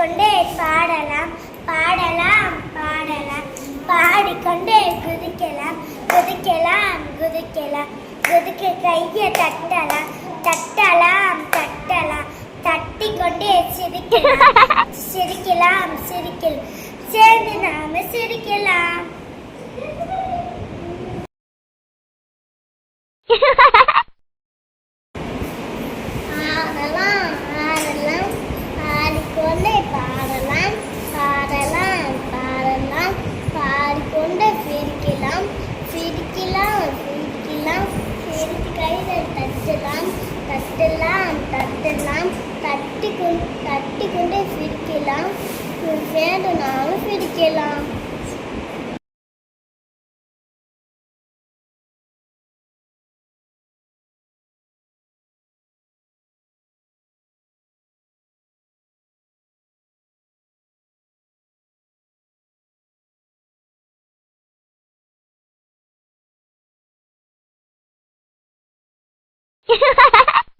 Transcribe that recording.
பாடிக்கொண்டே பாடலாம் பாடலாம் பாடலாம் பாடிக்கொண்டே குதிக்கலாம் குதிக்கலாம் குதிக்கலாம் குதிக்க கையை தட்டலாம் தட்டலாம் தட்டலாம் தட்டிக்கொண்டே சிரிக்கலாம் சிரிக்கலாம் சிரிக்கலாம் சேர்ந்து நாம சிரிக்கலாம். ஆடலாம் ஆடலாம் ஆடிக்கொண்டே பாடலாம் பாடலாம் பாடலாம் பாடிக்கொண்டே சிரிக்கலாம் சிரிக்கலாம் சிரிக்கலாம் சிரித்து கையில் தட்டலாம் தட்டலாம் தட்டலாம் தட்டிக்கொண்டே சிரிக்கலாம் வேண்டுனாலும் சிரிக்கலாம். Ha ha ha!